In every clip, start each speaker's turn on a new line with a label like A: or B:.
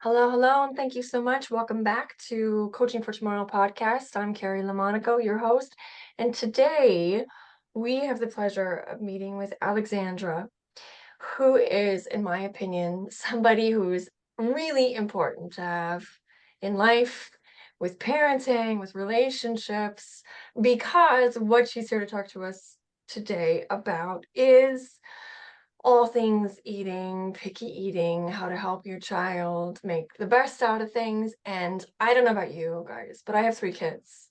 A: Hello, hello, and thank you so much. Welcome back to Coaching for Tomorrow podcast. I'm Carrie Lamonaco, your host, and today we have the pleasure of meeting with Alexandra, who is, in my opinion, somebody who's really important to have in life, with parenting, with relationships, because what she's here to talk to us today about is all things eating, picky eating, how to help your child make the best out of things. And I don't know about you guys, but I have 3 kids,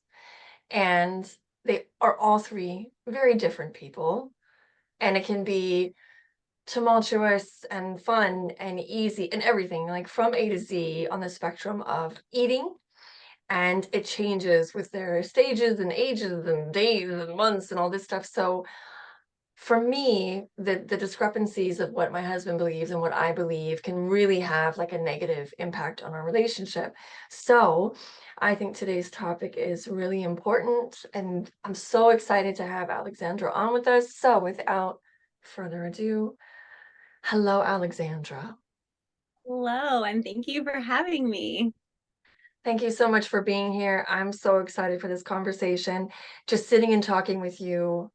A: and they are all 3 very different people. And it can be tumultuous and fun and easy and everything, like from A to Z on the spectrum of eating. And it changes with their stages and ages and days and months and all this stuff. So for me, the discrepancies of what my husband believes and what I believe can really have like a negative impact on our relationship. So I think today's topic is really important, and I'm so excited to have Alexandra on with us. So without further ado, hello, Alexandra.
B: Hello, and thank you for having me.
A: Thank you so much for being here. I'm so excited for this conversation. Just sitting and talking with you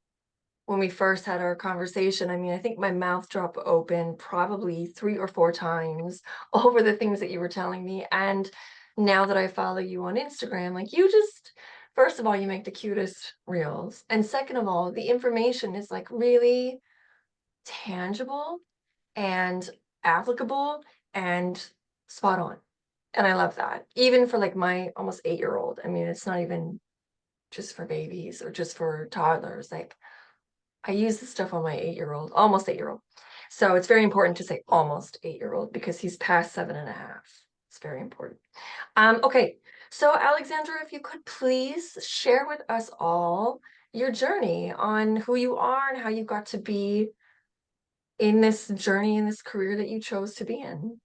A: when we first had our conversation, I mean, I think my mouth dropped open probably 3 or 4 times over the things that you were telling me. And now that I follow you on Instagram, like you just, first of all, you make the cutest reels. And second of all, the information is like really tangible and applicable and spot on. And I love that. Even for like my almost 8-year-old. I mean, it's not even just for babies or just for toddlers. Like I use this stuff on my 8-year-old, almost 8-year-old. So it's very important to say almost 8-year-old because he's past 7.5. It's very important. Okay, so Alexandra, if you could please share with us all your journey on who you are and how you got to be in this journey, in this career that you chose to be in.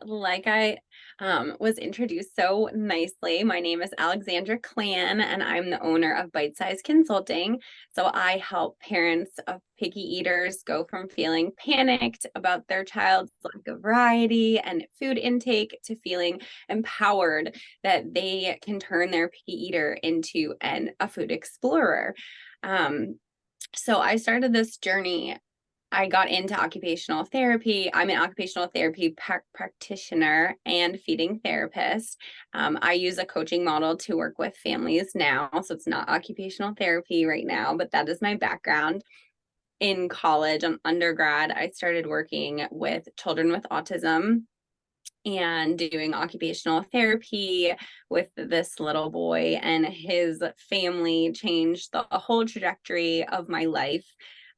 B: Like I was introduced so nicely, my name is Alexandra Clan, and I'm the owner of Bite Size Consulting. So I help parents of picky eaters go from feeling panicked about their child's lack of variety and food intake to feeling empowered that they can turn their picky eater into a food explorer. Um, so I started this journey. I got into occupational therapy. I'm an occupational therapy practitioner and feeding therapist. I use a coaching model to work with families now. So it's not occupational therapy right now, but that is my background. In college, on undergrad, I started working with children with autism and doing occupational therapy with this little boy, and his family changed the whole trajectory of my life.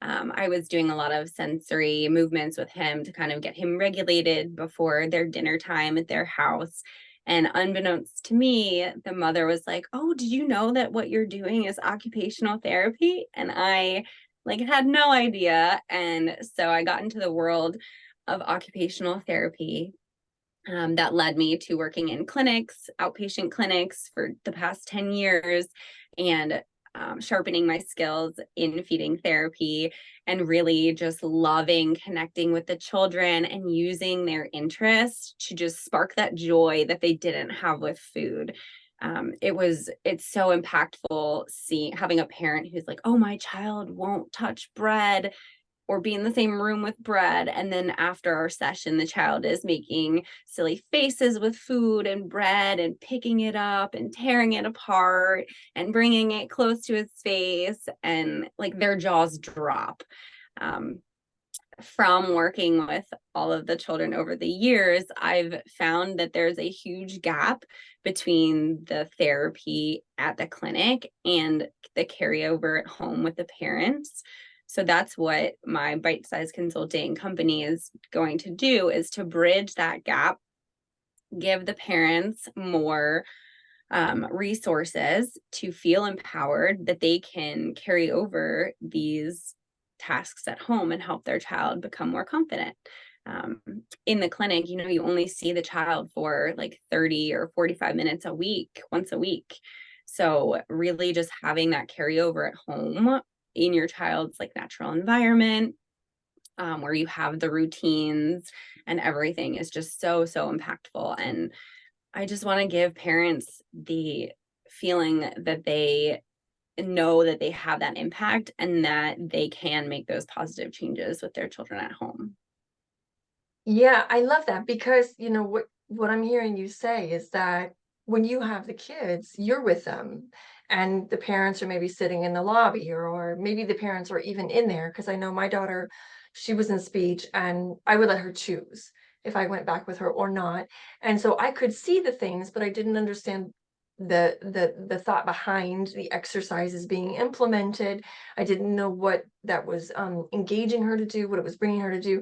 B: I was doing a lot of sensory movements with him to kind of get him regulated before their dinner time at their house. And unbeknownst to me, the mother was like, "Oh, did you know that what you're doing is occupational therapy?" And I had no idea. And so I got into the world of occupational therapy. That led me to working in clinics, outpatient clinics for the past 10 years, and sharpening my skills in feeding therapy, and really just loving connecting with the children and using their interest to just spark that joy that they didn't have with food. It's so impactful having a parent who's like, "Oh, my child won't touch bread," or be in the same room with bread. And then after our session, the child is making silly faces with food and bread and picking it up and tearing it apart and bringing it close to its face, and like their jaws drop. Um, from working with all of the children over the years, I've found that there's a huge gap between the therapy at the clinic and the carryover at home with the parents. So that's what my Bite Size Consulting company is going to do, is to bridge that gap, give the parents more resources to feel empowered that they can carry over these tasks at home and help their child become more confident. Um, in the clinic, you only see the child for like 30 or 45 minutes a week, once a week. So really just having that carryover at home in your child's like natural environment where you have the routines and everything is just so, so impactful. And I just want to give parents the feeling that they know that they have that impact and that they can make those positive changes with their children at home.
A: Yeah, I love that because you know what I'm hearing you say is that when you have the kids, you're with them and the parents are maybe sitting in the lobby or maybe the parents are even in there because I know my daughter, she was in speech and I would let her choose if I went back with her or not. And so I could see the things, but I didn't understand the thought behind the exercises being implemented. I didn't know what that was engaging her to do, what it was bringing her to do.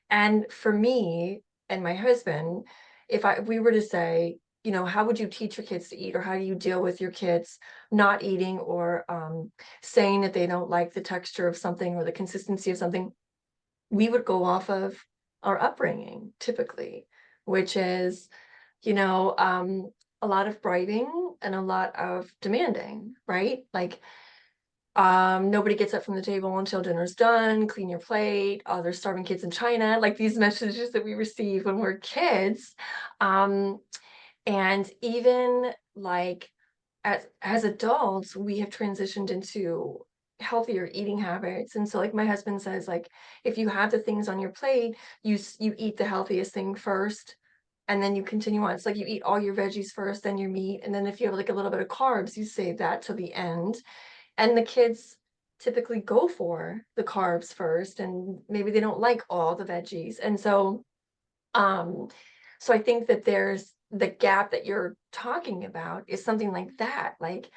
A: And for me and my husband, if we were to say, you know, how would you teach your kids to eat, or how do you deal with your kids not eating, or saying that they don't like the texture of something or the consistency of something, we would go off of our upbringing typically, which is, you know, a lot of bribing and a lot of demanding, right? Like nobody gets up from the table until dinner's done, clean your plate, oh, there's starving kids in China, like these messages that we receive when we're kids. Um, and even like as adults, we have transitioned into healthier eating habits. And so like my husband says, like if you have the things on your plate, you eat the healthiest thing first. And then you continue on. It's like you eat all your veggies first, then your meat. And then if you have like a little bit of carbs, you save that to the end. And the kids typically go for the carbs first, and maybe they don't like all the veggies. And um so I think that there's the gap that you're talking about is something like that. Like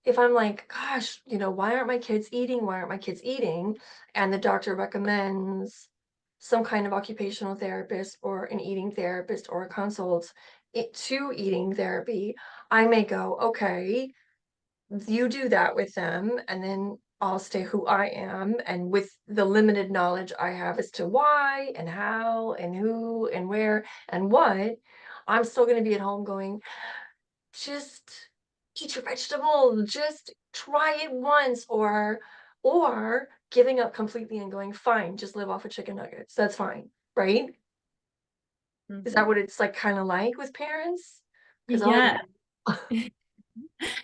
A: if I'm like, gosh, you know, why aren't my kids eating, why aren't my kids eating, and the doctor recommends some kind of occupational therapist or an eating therapist or a consult to eating therapy, I may go, okay, you do that with them, and then I'll stay who I am. And with the limited knowledge I have as to why and how and who and where and what, I'm still going to be at home going, just eat your vegetable, just try it once, or giving up completely and going, fine, just live off of chicken nuggets. That's fine, right? Is that
B: Mhm.
A: what it's like kind of like with parents? Because all
B: Yeah.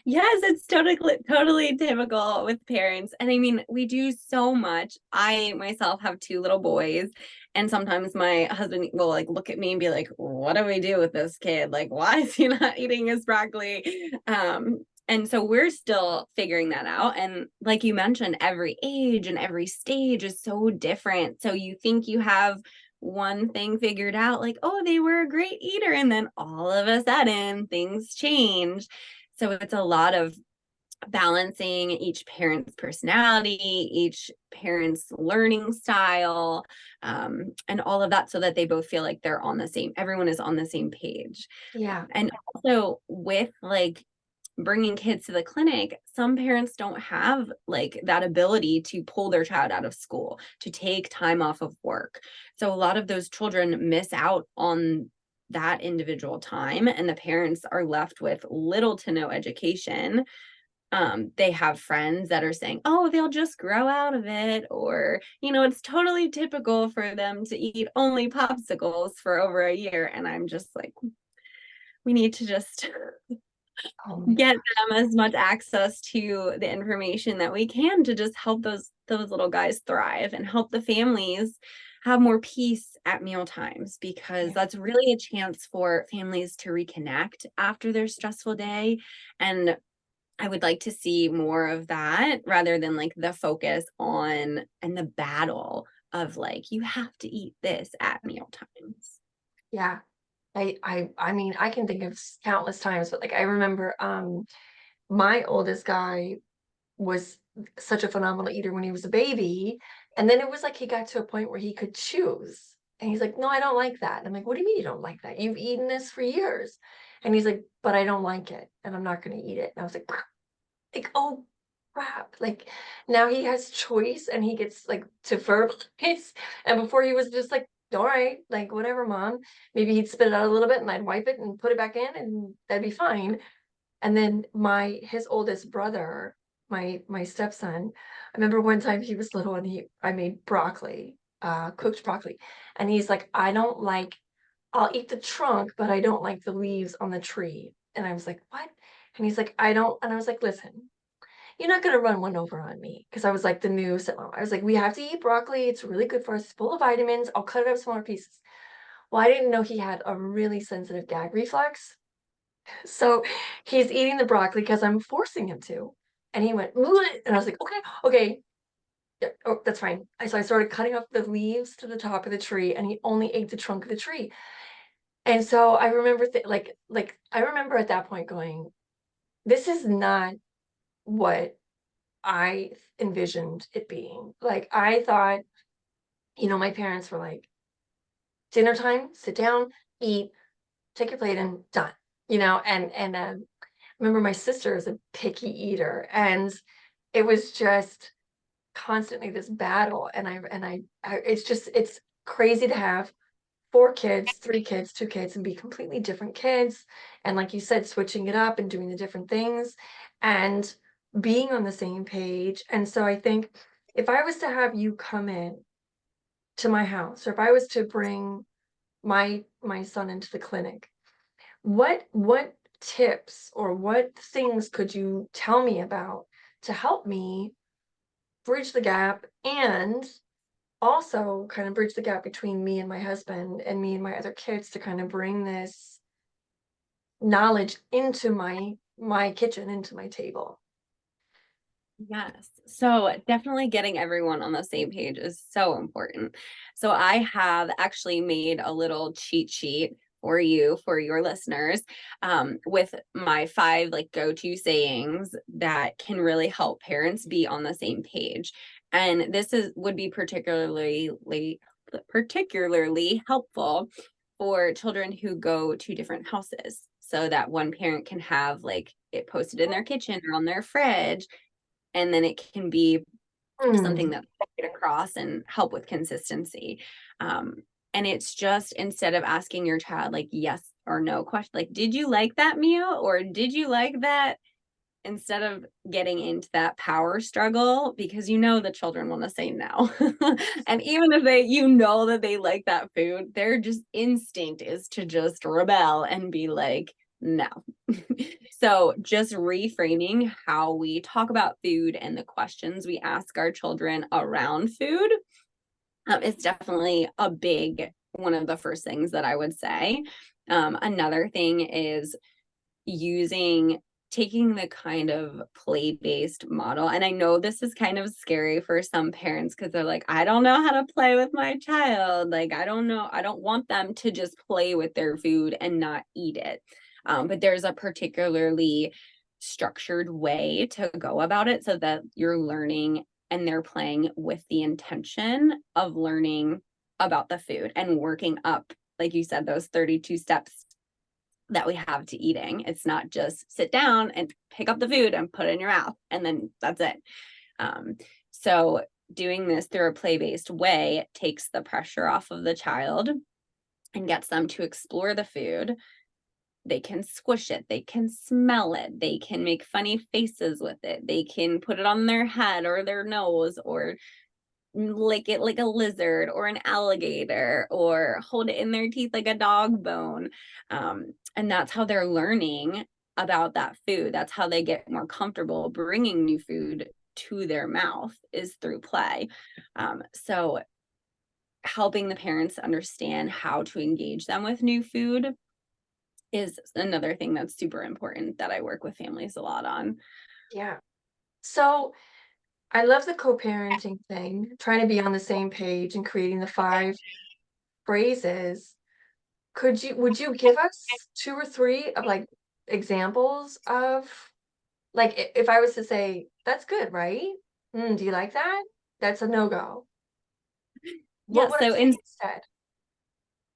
B: Yes, it's totally typical with parents. And I mean, we do so much. I myself have two little boys, and sometimes my husband will like look at me and be like, "What do we do with this kid? Like, why is he not eating his broccoli?" And so we're still figuring that out. And like you mentioned, every age and every stage is so different. So you think you have one thing figured out, like, oh, they were a great eater, and then all of a sudden things change. So it's a lot of balancing each parent's personality, each parent's learning style, and all of that so that they both feel like they're on the same, everyone is on the same page.
A: yeah,
B: And also with like bringing kids to the clinic, some parents don't have like that ability to pull their child out of school, to take time off of work. So a lot of those children miss out on that individual time, and the parents are left with little to no education. They have friends that are saying, oh, they'll just grow out of it, or it's totally typical for them to eat only popsicles for over a year. And I'm just like, we need to just
A: oh my
B: get them as much access to the information that we can to just help those little guys thrive and help the families have more peace at meal times, because
A: God.
B: that's really a chance for families to reconnect after their stressful day. And I would like to see more of that rather than like the focus on and the battle of like, you have to eat this at meal times.
A: Yeah. I mean, I can think of countless times, but like I remember my oldest guy was such a phenomenal eater when he was a baby. And then it was like he got to a point where he could choose. And he's like, no, I don't like that. And I'm like, what do you mean you don't like that? You've eaten this for years. And he's like, but I don't like it and I'm not going to eat it. And I was like, oh crap. Like now he has choice and he gets like to verbalize. And before he was just like, all right, like whatever, mom. Maybe he'd spit it out a little bit and I'd wipe it and put it back in and that'd be fine. And then his oldest brother, my stepson, I remember one time he was little and I made broccoli. cooked broccoli. And he's like, I'll eat the trunk, but I don't like the leaves on the tree. And I was like, what? And he's like, I don't. And I was like, listen, you're not gonna run one over on me. Because I was like the new stepmom. I was like, we have to eat broccoli. It's really good for us. It's full of vitamins. I'll cut it up smaller pieces. Well, I didn't know he had a really sensitive gag reflex. So he's eating the broccoli because I'm forcing him to. And he went, "Bleh," and I was like, okay, okay. Yeah, oh, that's fine. So I started cutting off the leaves to the top of the tree, and he only ate the trunk of the tree. And so I remember I remember at that point going, this is not what I envisioned it being. Like I thought, my parents were like, dinner time, sit down, eat, take your plate and done. And remember my sister is a picky eater, and it was just constantly this battle. And it's crazy to have four kids, three kids, two kids, and be completely different kids. And like you said, switching it up and doing the different things and being on the same page. And so I think if I was to have you come in to my house, or if I was to bring my son into the clinic, what tips or what things could you tell me about to help me bridge the gap, and also kind of bridge the gap between me and my husband and me and my other kids, to kind of bring this knowledge into my kitchen, into my table?
B: Yes. So definitely getting everyone on the same page is so important. So I have actually made a little cheat sheet for you, for your listeners, with my 5 like go-to sayings that can really help parents be on the same page. And this would be particularly helpful for children who go to different houses, so that one parent can have like it posted in their kitchen or on their fridge, and then it can be something
A: Hmm.
B: that get across and help with consistency. Um, and it's just, instead of asking your child like yes or no question, like, did you like that meal or did you like that? Instead of getting into that power struggle, because the children want to say no. And even if that they like that food, their just instinct is to just rebel and be like, no. So just reframing how we talk about food and the questions we ask our children around food, is definitely a big one of the first things that I would say. Another thing is taking the kind of play-based model. And I know this is kind of scary for some parents because they're like, I don't know how to play with my child. Like, I don't know. I don't want them to just play with their food and not eat it. But there's a particularly structured way to go about it so that you're learning and they're playing with the intention of learning about the food and working up, like you said, those 32 steps that we have to eating. It's not just sit down and pick up the food and put it in your mouth and then that's it. So doing this through a play-based way takes the pressure off of the child and gets them to explore the food. They can squish it, they can smell it, they can make funny faces with it, they can put it on their head or their nose, or lick it like a lizard or an alligator, or hold it in their teeth like a dog bone. And that's how they're learning about that food. That's how they get more comfortable bringing new food to their mouth, is through play. So helping the parents understand how to engage them with new food is another thing that's super important that I work with families a lot on.
A: Yeah. So I love the co-parenting thing, trying to be on the same page and creating the 5 phrases. Would you give us two or three of like examples of, like, if I was to say, that's good, right? Do you like that? That's a no-go. What
B: Yeah,
A: would I
B: so
A: say instead?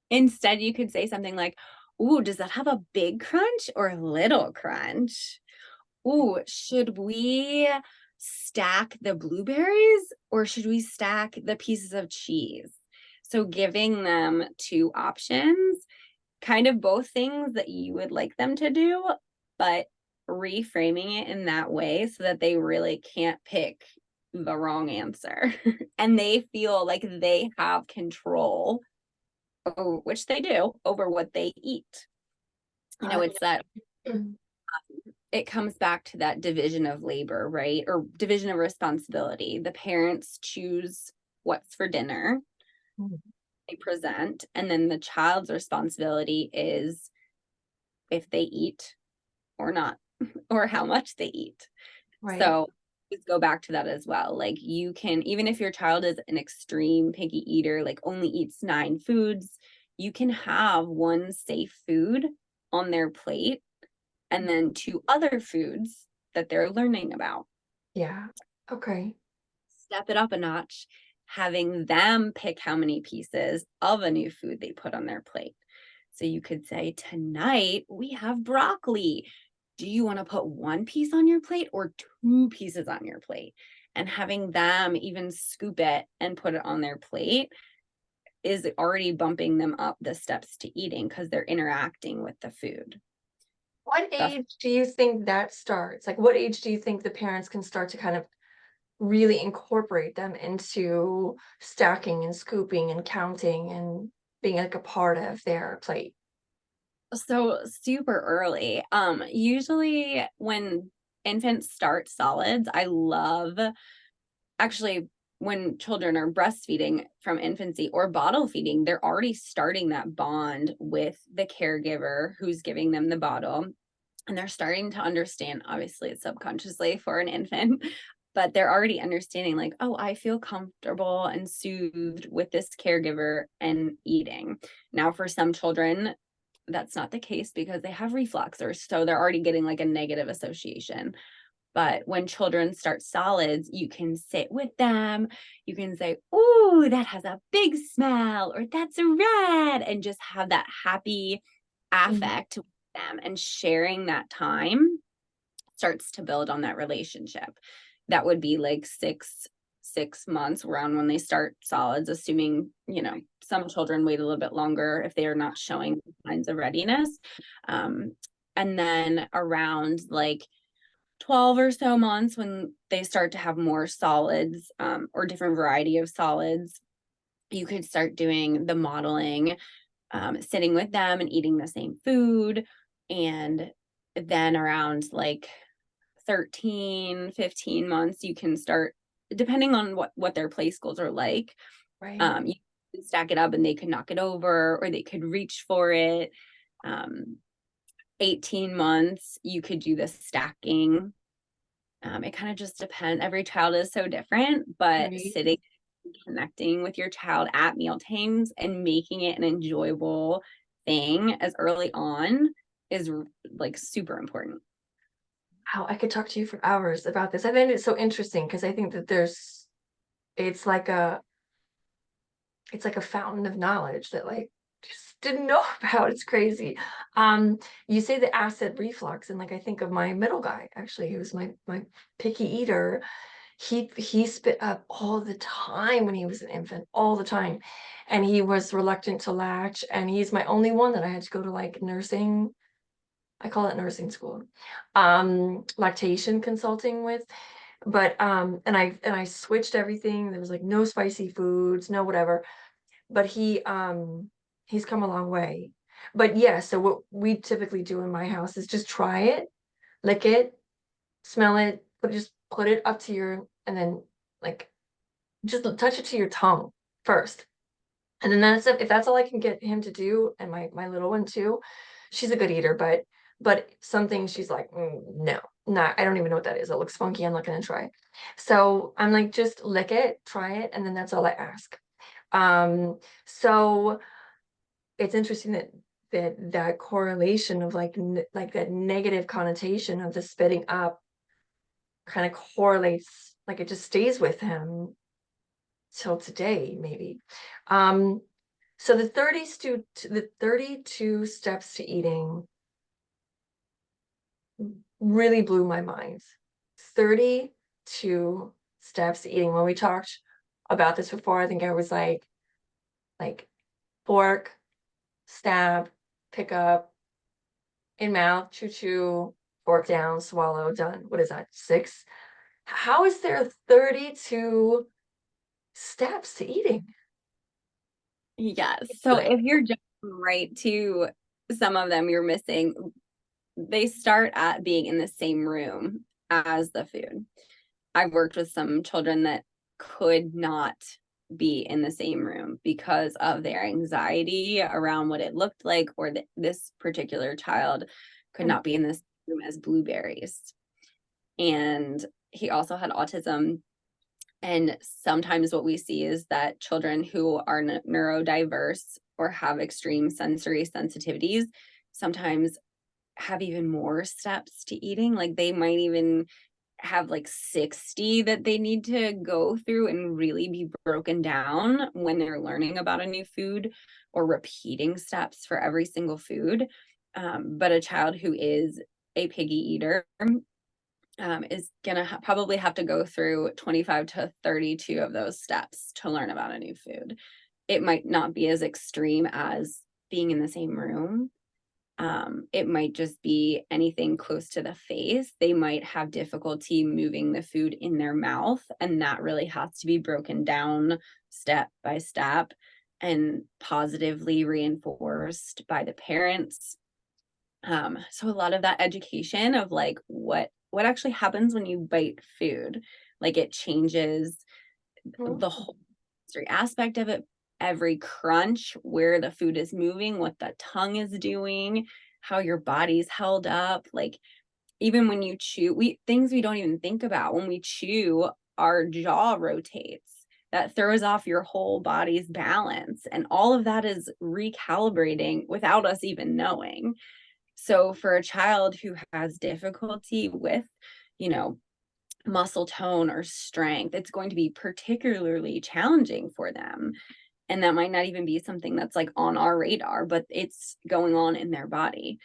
B: instead you could say something like, ooh, does that have a big crunch or a little crunch? Ooh, should we stack the blueberries or should we stack the pieces of cheese? So giving them 2 options, kind of both things that you would like them to do, but reframing it in that way so that they really can't pick the wrong answer. And they feel like they have control, which they do, over what they eat. It's that it comes back to that division of labor, right? Or division of responsibility. The parents choose what's for dinner, they present, and then the child's responsibility is if they eat or not, or how much they eat.
A: Right.
B: So let's go back to that as well. Like you can, even if your child is an extreme picky eater, like only eats 9 foods, you can have one safe food on their plate and then 2 other foods that they're learning about.
A: Yeah. Okay.
B: Step it up a notch, having them pick how many pieces of a new food they put on their plate. So you could say, tonight we have broccoli. Do you want to put 1 piece on your plate or 2 pieces on your plate? And having them even scoop it and put it on their plate is already bumping them up the steps to eating because they're interacting with the food.
A: What
B: The
A: age do you think that starts? Like, what age do you think the parents can start to kind of really incorporate them into stacking and scooping and counting and being like a part of their plate?
B: So super early. Usually when infants start solids, I love actually when children are breastfeeding from infancy or bottle feeding, they're already starting that bond with the caregiver who's giving them the bottle. And they're starting to understand, obviously, it's subconsciously for an infant, but they're already understanding, like, oh, I feel comfortable and soothed with this caregiver and eating. Now, for some children, that's not the case because they have reflux, or so they're already getting like a negative association. But when children start solids, you can sit with them. You can say, "Ooh, that has a big smell," or "That's a red," and just have that happy
A: Mhm.
B: affect with them. And sharing that time starts to build on that relationship. That would be like six months around when they start solids, assuming, some children wait a little bit longer if they are not showing signs of readiness. Um, and then around like 12 or so months when they start to have more solids, or different variety of solids, you could start doing the modeling, sitting with them and eating the same food. And then around like 13, 15 months, you can start, depending on what their play schools are like,
A: Right.
B: you can stack it up and they could knock it over or they could reach for it. 18 months, you could do the stacking. It kind of just depends. Every child is so different, but
A: Right.
B: sitting and connecting with your child at meal times and making it an enjoyable thing as early on is like super important.
A: Wow, I could talk to you for hours about this. I find it so interesting because I think that it's like a it's like a fountain of knowledge that like just didn't know about. It's crazy. You say the acid reflux, and like I think of my middle guy, actually, who's my picky eater. He spit up all the time when he was an infant, all the time. And he was reluctant to latch, and he's my only one that I had to go to like nursing, I call it nursing school, lactation consulting with. But and I switched everything. There was like no spicy foods, no whatever. But he's come a long way. But yeah, so what we typically do in my house is just try it, lick it, smell it, but just put it up to your, and then like just touch it to your tongue first. And then that's if that's all I can get him to do, and my little one too. She's a good eater, but some things she's like, no, not, I don't even know what that is. It looks funky. I'm not gonna try. So I'm like, just lick it, try it, and then that's all I ask. So it's interesting that correlation of like that negative connotation of the spitting up kind of correlates, like it just stays with him till today, maybe. Um, so the 32 steps to eating really blew my mind. 32 steps to eating. When we talked about this before, I think I was like fork, stab, pick up, in mouth, chew chew, fork down, swallow, done. What is that? 6? how is there 32 steps to eating?
B: Yes. So
A: Good.
B: if you're jumping right to some of them you're missing, they start at being in the same room as the food. I've worked with some children that could not be in the same room because of their anxiety around what it looked like, or that this particular child could
A: Mm.
B: not be in this room as blueberries. And he also had autism. And sometimes what we see is that children who are neurodiverse or have extreme sensory sensitivities sometimes have even more steps to eating. Like they might even have like 60 that they need to go through and really be broken down when they're learning about a new food, or repeating steps for every single food. But a child who is a piggy eater is gonna probably have to go through 25 to 32 of those steps to learn about a new food. It might not be as extreme as being in the same room. It might just be anything close to the face. They might have difficulty moving the food in their mouth, and that really has to be broken down step by step and positively reinforced by the parents. So a lot of that education of like what actually happens when you bite food, like it changes
A: Mm.
B: the whole sensory aspect of it, every crunch, where the food is moving, what the tongue is doing, how your body's held up. Like even when you chew, we things we don't even think about. When we chew, our jaw rotates. That throws off your whole body's balance. And all of that is recalibrating without us even knowing. So for a child who has difficulty with, you know, muscle tone or strength, it's going to be particularly challenging for them. And that might not even be something that's like on our radar, but it's going on in their body.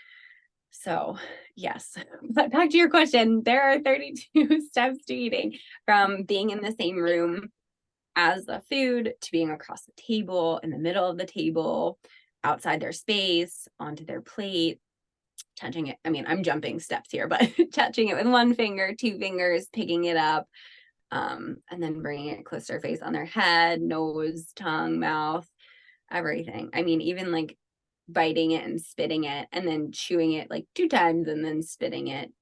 B: So, yes. But back to your question, there are 32 steps to eating, from being in the same room as the food to being across the table, in the middle of the table, outside their space, onto their plate, touching it. I mean, I'm jumping steps here, but touching it with one finger, two fingers, picking it up, and then bringing it close to their face, on their head, nose, tongue, mouth, everything. I mean, even like biting it and spitting it and then chewing it like two times and then spitting it.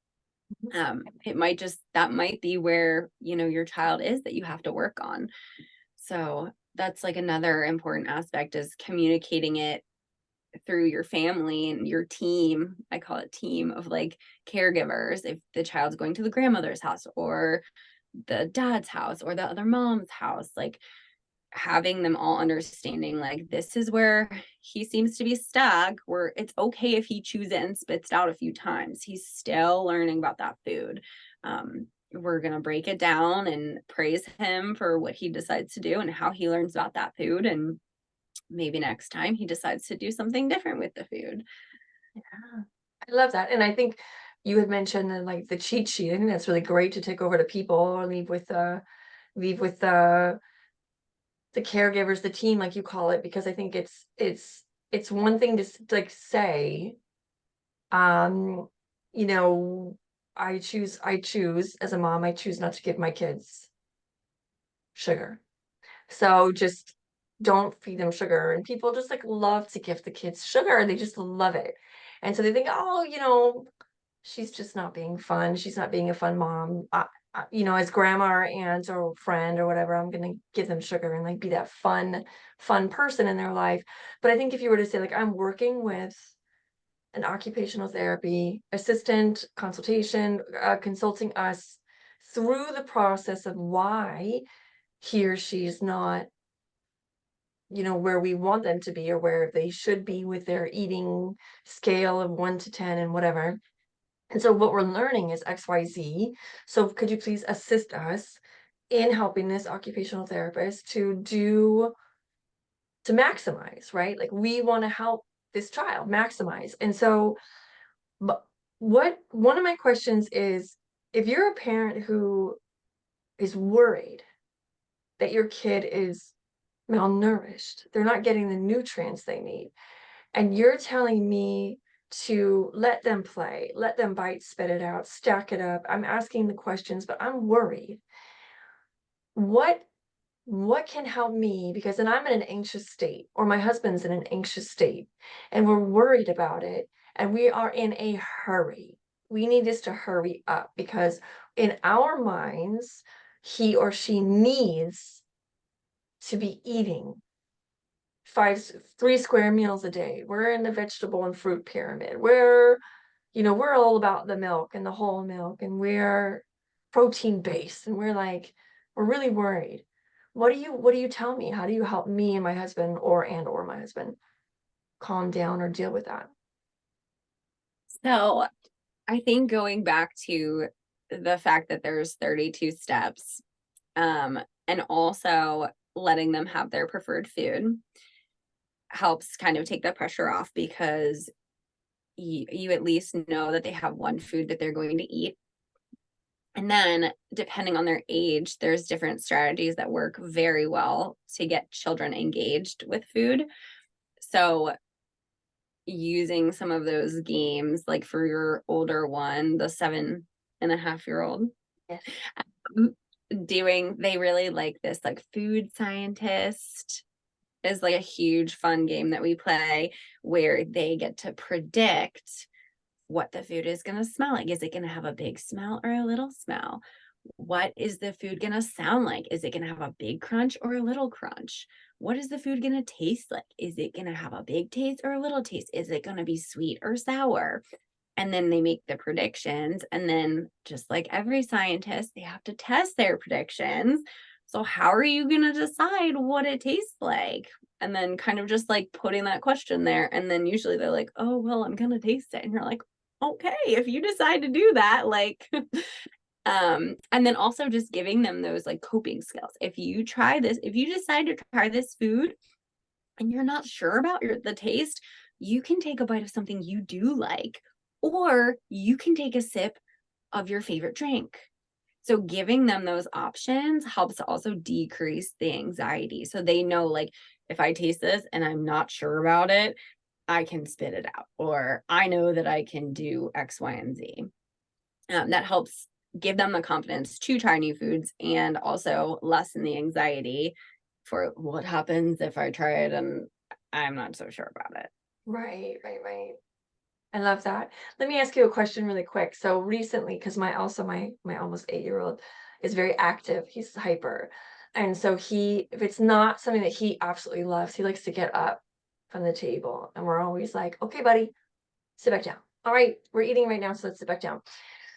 B: It might just, that might be where, you know, your child is that you have to work on. So that's like another important aspect, is communicating it through your family and your team. I call it team of like caregivers. If the child's going to the grandmother's house or the dad's house or the other mom's house, like having them all understanding like this is where he seems to be stuck, where it's okay if he chews it and spits it out a few times, he's still learning about that food. We're going to break it down and praise him for what he decides to do and how he learns about that food, and maybe next time he decides to do something different with the food.
A: Yeah, I love that. And I think you had mentioned that, like the cheat sheet. I think that's really great to take over to people or leave with the caregivers, the team, like you call it, because I think it's one thing to like say, um, you know, I choose as a mom, I choose not to give my kids sugar. So just don't feed them sugar. And people just like love to give the kids sugar. They just love it. And so they think, oh, she's just not being fun. She's not being a fun mom. As grandma or aunt or friend or whatever, I'm gonna give them sugar and like be that fun person in their life. But I think if you were to say like I'm working with an occupational therapy assistant, consultation, consulting us through the process of why he or she's not where we want them to be or where they should be with their eating scale of 1 to 10 and whatever. And so what we're learning is XYZ. So could you please assist us in helping this occupational therapist to maximize, right? Like we want to help this child maximize. And so but one of my questions is, if you're a parent who is worried that your kid is malnourished, they're not getting the nutrients they need, and you're telling me to let them play, let them bite, spit it out, stack it up. I'm asking the questions, but I'm worried. What what can help me? Because then I'm in an anxious state, or my husband's in an anxious state, and we're worried about it, and we are in a hurry. We need this to hurry up because in our minds, he or she needs to be eating 3 square meals a day. We're in the vegetable and fruit pyramid. We're all about the milk and the whole milk, and we're protein based, and we're really worried. What do you tell me? How do you help me and my husband or my husband calm down or deal with that?
B: So I think going back to the fact that there's 32 steps, and also letting them have their preferred food helps kind of take the pressure off because you at least know that they have one food that they're going to eat. And then, depending on their age, there's different strategies that work very well to get children engaged with food. So, using some of those games, like for your older one, the 7.5-year-old,
A: Yes.
B: they really like this, like food scientist is like a huge fun game that we play where they get to predict what the food is going to smell like. Is it going to have a big smell or a little smell? What is the food going to sound like? Is it going to have a big crunch or a little crunch? What is the food going to taste like? Is it going to have a big taste or a little taste? Is it going to be sweet or sour? And then they make the predictions. And then, just like every scientist, they have to test their predictions. So, how are you going to decide what it tastes like? And then, kind of just like putting that question there. And then, usually they're like, oh, well, I'm going to taste it. And you're like, okay, if you decide to do that, like, and then also just giving them those like coping skills. If you decide to try this food and you're not sure about the taste, you can take a bite of something you do like, or you can take a sip of your favorite drink. So giving them those options helps to also decrease the anxiety. So they know, like, if I taste this and I'm not sure about it, I can spit it out, or I know that I can do X, Y, and Z. That helps give them the confidence to try new foods and also lessen the anxiety for what happens if I try it and I'm not so sure about it.
A: Right, right, right. I love that. Let me ask you a question really quick. So recently, because my almost 8-year-old is very active. He's hyper. And so if it's not something that he absolutely loves, he likes to get up from the table. And we're always like, okay, buddy, sit back down. All right, we're eating right now, so let's sit back down.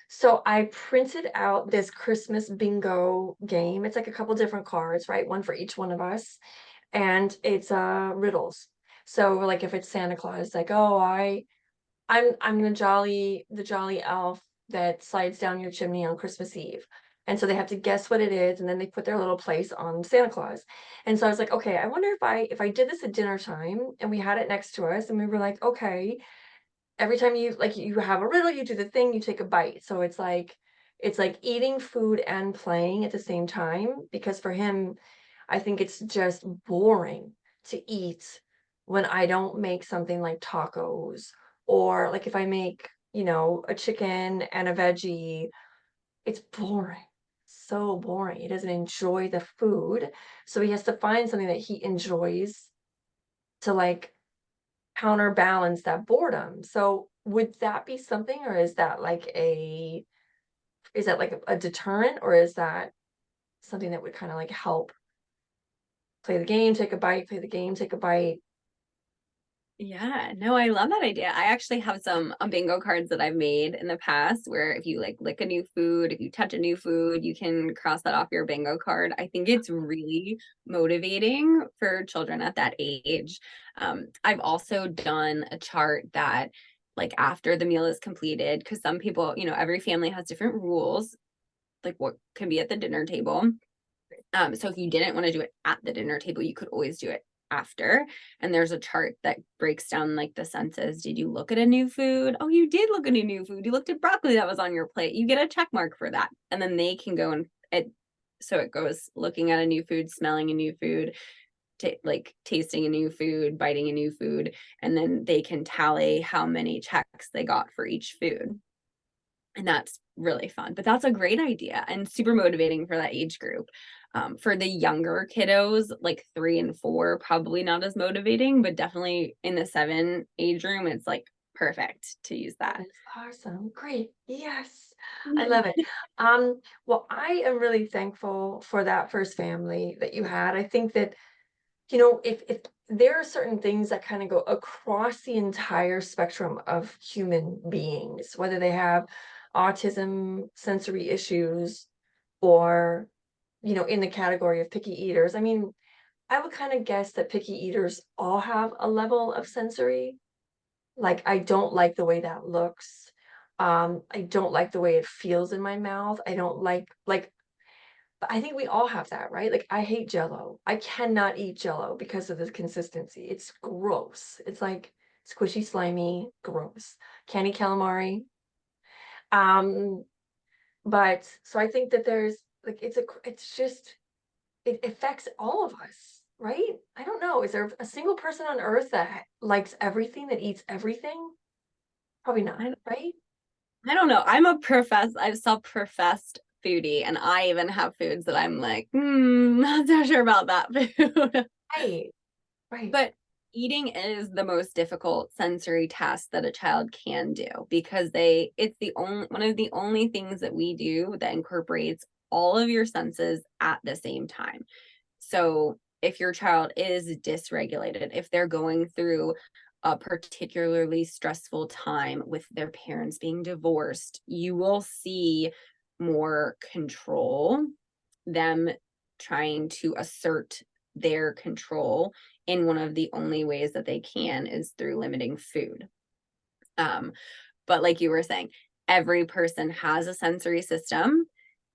A: So I printed out this Christmas bingo game. It's like a couple different cards, right? One for each one of us. And it's riddles. So like if it's Santa Claus, like, oh, I'm the jolly elf that slides down your chimney on Christmas Eve. And so they have to guess what it is, and then they put their little place on Santa Claus. And so I was like, okay, I wonder if I did this at dinner time and we had it next to us and we were like, okay, every time you have a riddle, you do the thing, you take a bite. So it's like eating food and playing at the same time, because for him, I think it's just boring to eat when I don't make something like tacos, or like if I make, a chicken and a veggie, it's boring. So boring. He doesn't enjoy the food. So he has to find something that he enjoys to like counterbalance that boredom. So would that be something, or is that like a deterrent, or is that something that would kind of like help play the game, take a bite, play the game, take a bite?
B: Yeah, no, I love that idea. I actually have some bingo cards that I've made in the past where if you like lick a new food, if you touch a new food, you can cross that off your bingo card. I think it's really motivating for children at that age. I've also done a chart that, like, after the meal is completed, because some people, every family has different rules, like what can be at the dinner table. So if you didn't want to do it at the dinner table, you could always do it after. And there's a chart that breaks down like the senses. Did you look at a new food? Oh, you did look at a new food. You looked at broccoli that was on your plate. You get a check mark for that. And then they can go and so it goes looking at a new food, smelling a new food, tasting a new food, biting a new food, and then they can tally how many checks they got for each food. And that's really fun. But that's a great idea and super motivating for that age group. For the younger kiddos, like 3 and 4, probably not as motivating, but definitely in the 7 age room, it's like perfect to use that.
A: That's awesome. Great. Yes. I love it. Well, I am really thankful for that first family that you had. I think that, if there are certain things that kind of go across the entire spectrum of human beings, whether they have autism, sensory issues, or, in the category of picky eaters. I mean, I would kind of guess that picky eaters all have a level of sensory. Like, I don't like the way that looks. I don't like the way it feels in my mouth. I don't like but I think we all have that, right? Like, I hate Jello. I cannot eat Jello because of the consistency. It's gross. It's like squishy, slimy, gross. Candy calamari. Um, but so I think that there's like it's just it affects all of us, right? I don't know. Is there a single person on earth that likes everything, that eats everything? Probably not,
B: I,
A: right?
B: I don't know. I'm self-professed foodie, and I even have foods that I'm like, not so sure about that food.
A: Right, right.
B: But eating is the most difficult sensory task that a child can do because it's the only one of the only things that we do that incorporates all of your senses at the same time. So if your child is dysregulated, if they're going through a particularly stressful time with their parents being divorced, you will see more control, them trying to assert their control in one of the only ways that they can is through limiting food. Um, but like you were saying, every person has a sensory system,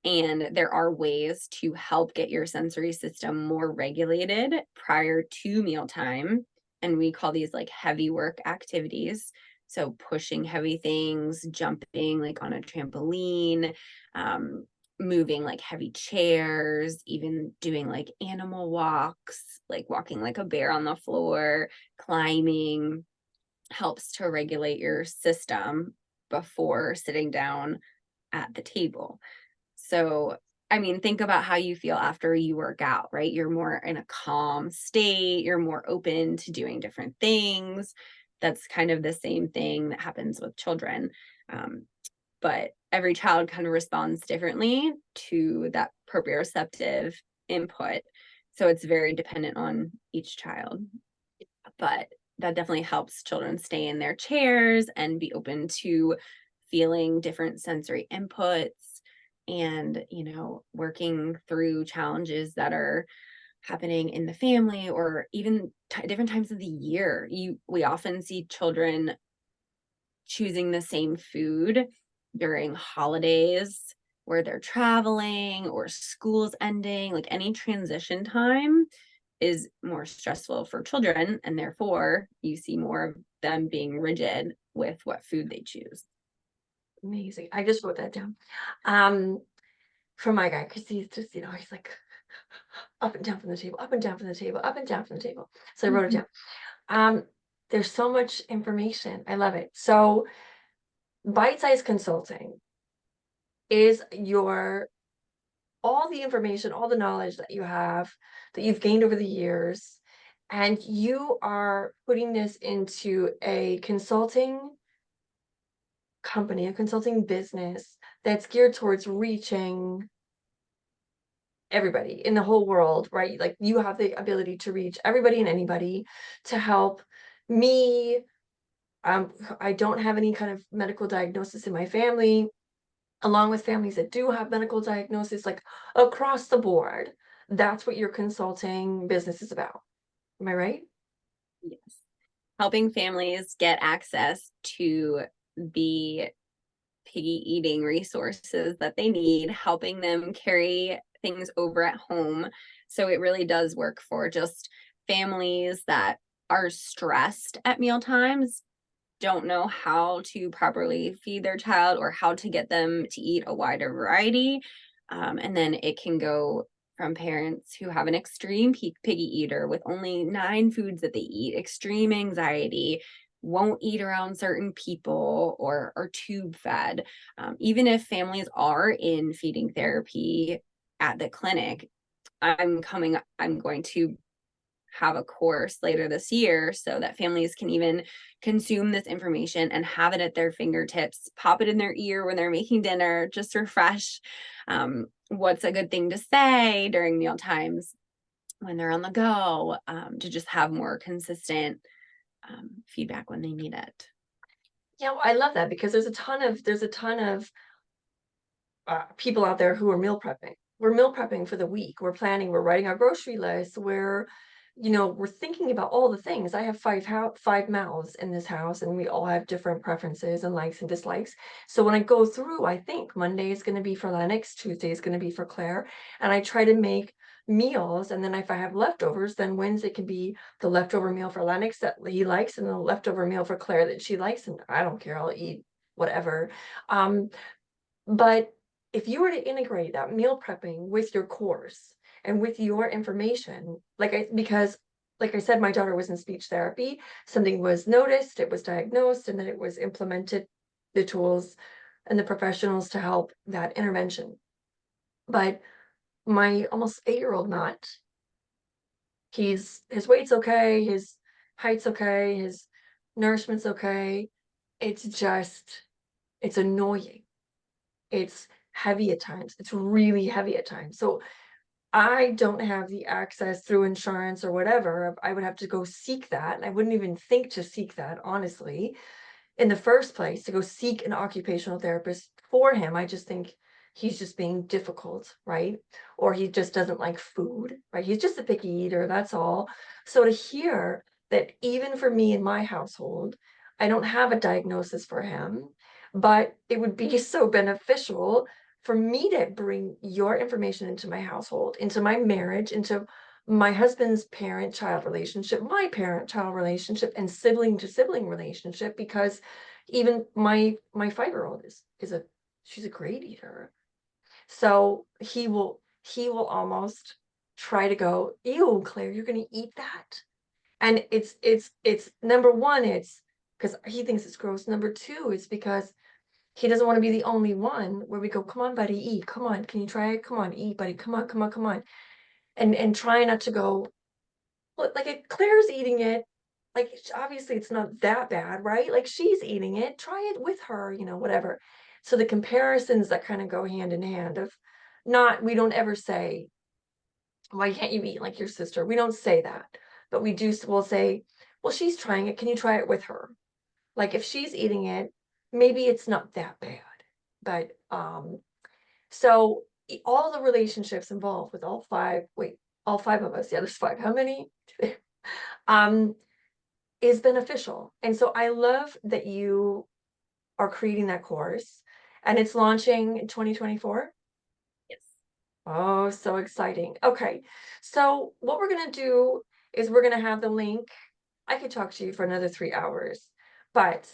B: and there are ways to help get your sensory system more regulated prior to mealtime. And we call these like heavy work activities. So pushing heavy things, jumping like on a trampoline, um, moving like heavy chairs, even doing like animal walks, like walking like a bear on the floor, climbing, helps to regulate your system before sitting down at the table. So, I mean, think about how you feel after you work out, right? You're more in a calm state, you're more open to doing different things. That's kind of the same thing that happens with children. Um, but every child kind of responds differently to that proprioceptive input. So it's very dependent on each child. But that definitely helps children stay in their chairs and be open to feeling different sensory inputs and, working through challenges that are happening in the family or even different times of the year. We often see children choosing the same food during holidays where they're traveling or school's ending, like any transition time is more stressful for children, and therefore you see more of them being rigid with what food they choose.
A: Amazing. I just wrote that down. Um, for my guy, because he's just, he's like up and down from the table, up and down from the table, up and down from the table. So I wrote it
B: Mhm.
A: down. There's so much information. I love it. So bite-sized consulting is your all the information, all the knowledge that you have that you've gained over the years, and you are putting this into a consulting company, a consulting business that's geared towards reaching everybody in the whole world, right? Like, you have the ability to reach everybody and anybody to help me. I don't have any kind of medical diagnosis in my family, along with families that do have medical diagnosis, like across the board. That's what your consulting business is about. Am I right?
B: Yes. Helping families get access to the piggy eating resources that they need, helping them carry things over at home. So it really does work for just families that are stressed at meal times, don't know how to properly feed their child or how to get them to eat a wider variety. And then it can go from parents who have an extreme piggy eater with only 9 foods that they eat, extreme anxiety, won't eat around certain people, or are tube fed. Even if families are in feeding therapy at the clinic, I'm going to have a course later this year so that families can even consume this information and have it at their fingertips, pop it in their ear when they're making dinner, just refresh what's a good thing to say during meal times when they're on the go, to just have more consistent feedback when they need it.
A: Yeah, well, I love that because there's a ton of people out there who are meal prepping. We're meal prepping for the week. We're planning, we're writing our grocery list. We're thinking about all the things. I have five mouths in this house, and we all have different preferences and likes and dislikes. So when I go through, I think Monday is going to be for Lennox, Tuesday is going to be for Claire, and I try to make meals. And then if I have leftovers, then Wednesday can be the leftover meal for Lennox that he likes, and the leftover meal for Claire that she likes. And I don't care, I'll eat whatever. Um, but if you were to integrate that meal prepping with your course and with your information, because like I said, my daughter was in speech therapy, something was noticed, it was diagnosed, and then it was implemented, the tools and the professionals to help that intervention. But my almost 8-year-old not, his weight's okay, his height's okay, his nourishment's okay. It's annoying. It's heavy at times. It's really heavy at times. So I don't have the access through insurance or whatever. I would have to go seek that. And I wouldn't even think to seek that, honestly, in the first place, to go seek an occupational therapist for him. I just think he's just being difficult, right? Or he just doesn't like food, right? He's just a picky eater, that's all. So to hear that even for me in my household, I don't have a diagnosis for him, but it would be so beneficial for me to bring your information into my household, into my marriage, into my husband's parent-child relationship, my parent-child relationship, and sibling-to-sibling relationship, because even my 5-year-old she's a great eater. So he will almost try to go, ew, Claire, you're gonna eat that. And it's number one, it's because he thinks it's gross. Number two, it's because he doesn't want to be the only one where we go, come on, buddy, eat. Come on, can you try it? Come on, eat, buddy. Come on, come on, come on. And try not to go, well, like if Claire's eating it, like obviously it's not that bad, right? Like she's eating it, try it with her, whatever. So the comparisons that kind of go hand in hand of not, we don't ever say, why can't you eat like your sister? We don't say that, but we'll say, well, she's trying it. Can you try it with her? Like if she's eating it, maybe it's not that bad. But so all the relationships involved with all five of us, yeah, there's five. How many? um, is beneficial. And so I love that you are creating that course and it's launching in 2024.
B: Yes.
A: Oh, so exciting. Okay. So what we're going to do is we're going to have the link. I could talk to you for another 3 hours, but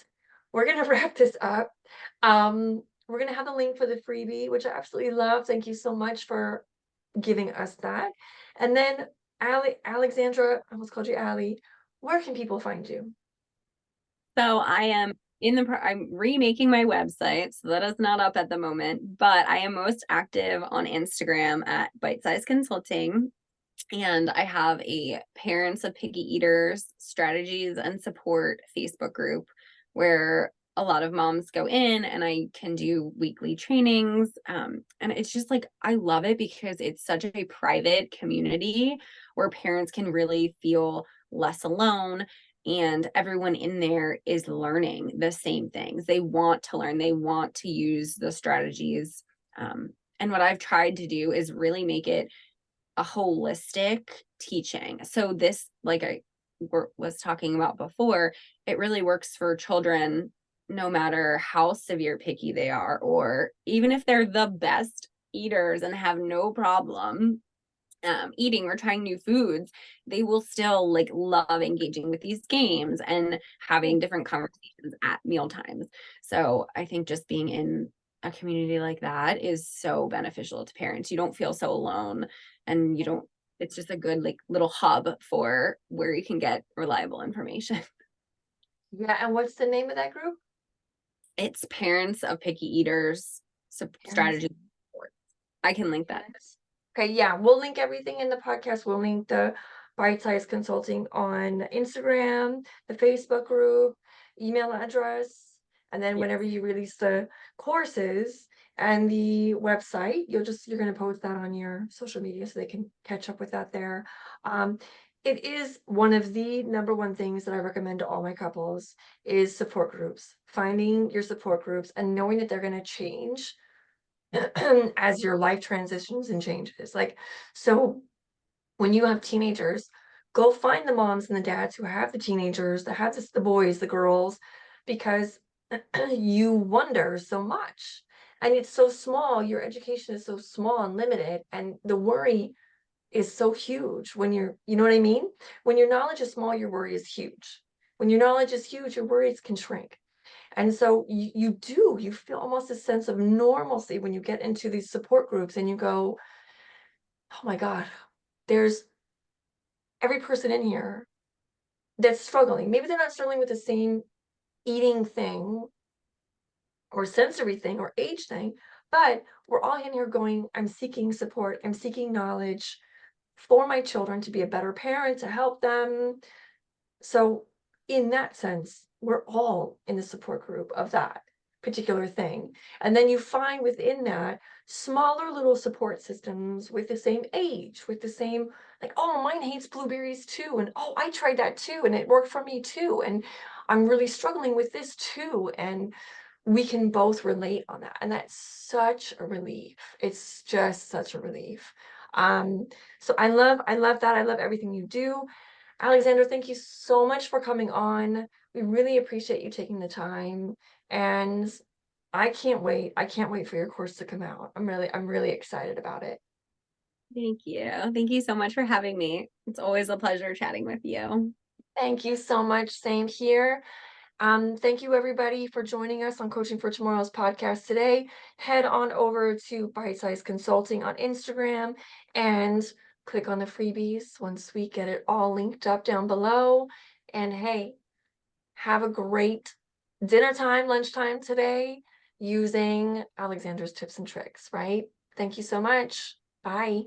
A: we're going to wrap this up. We're going to have the link for the freebie, which I absolutely love. Thank you so much for giving us that. And then Alexandra, I almost called you Allie. Where can people find you?
B: So I am I'm remaking my website, so that is not up at the moment, but I am most active on Instagram at Bite Size Consulting. And I have a Parents of Picky Eaters Strategies and Support Facebook group where a lot of moms go in and I can do weekly trainings. And it's just like, I love it because it's such a private community where parents can really feel less alone. And everyone in there is learning the same things. They want to learn, they want to use the strategies. And what I've tried to do is really make it a holistic teaching. So this, like I was talking about before, it really works for children no matter how severe picky they are, or even if they're the best eaters and have no problem eating or trying new foods, they will still like love engaging with these games and having different conversations at meal times. So I think just being in a community like that is so beneficial to parents. You don't feel so alone, and you don't, it's just a good like little hub for where you can get reliable information.
A: Yeah, and what's the name of that group?
B: It's parents of picky eaters,
A: Parents.
B: strategy support. I can link that.
A: Parents. Okay, yeah, we'll link everything in the podcast. We'll link the Bite Size Consulting on Instagram, the Facebook group, email address, and then
B: Yes.
A: whenever you release the courses and the website, you're gonna post that on your social media so they can catch up with that there. Um, it is one of the number one things that I recommend to all my couples is support groups. Finding your support groups and knowing that they're gonna change as your life transitions and changes. Like, so when you have teenagers, go find the moms and the dads who have the teenagers, that have this, the boys, the girls, because you wonder so much. And it's so small, your education is so small and limited, and the worry is so huge when you know what I mean? When your knowledge is small, your worry is huge. When your knowledge is huge, your worries can shrink. And so you feel almost a sense of normalcy when you get into these support groups and you go, oh my God, there's every person in here that's struggling. Maybe they're not struggling with the same eating thing or sensory thing or age thing, but we're all in here going, I'm seeking support, I'm seeking knowledge for my children to be a better parent, to help them. So in that sense, we're all in the support group of that particular thing. And then you find within that smaller little support systems with the same age, with the same, like, oh, mine hates blueberries too. And oh, I tried that too. And it worked for me too. And I'm really struggling with this too. And we can both relate on that. And that's such a relief. It's just such a relief. Um, so I love that. I love everything you do. Alexandra, thank you so much for coming on. We really appreciate you taking the time. And I can't wait. I can't wait for your course to come out. I'm really excited about it.
B: Thank you. Thank you so much for having me. It's always a pleasure chatting with you.
A: Thank you so much. Same here. Thank you everybody for joining us on Coaching for Tomorrow's podcast today. Head on over to Bite Size Consulting on Instagram and click on the freebies once we get it all linked up down below. And hey, have a great dinner time, lunchtime today using Alexandra's tips and tricks, right? Thank you so much. Bye.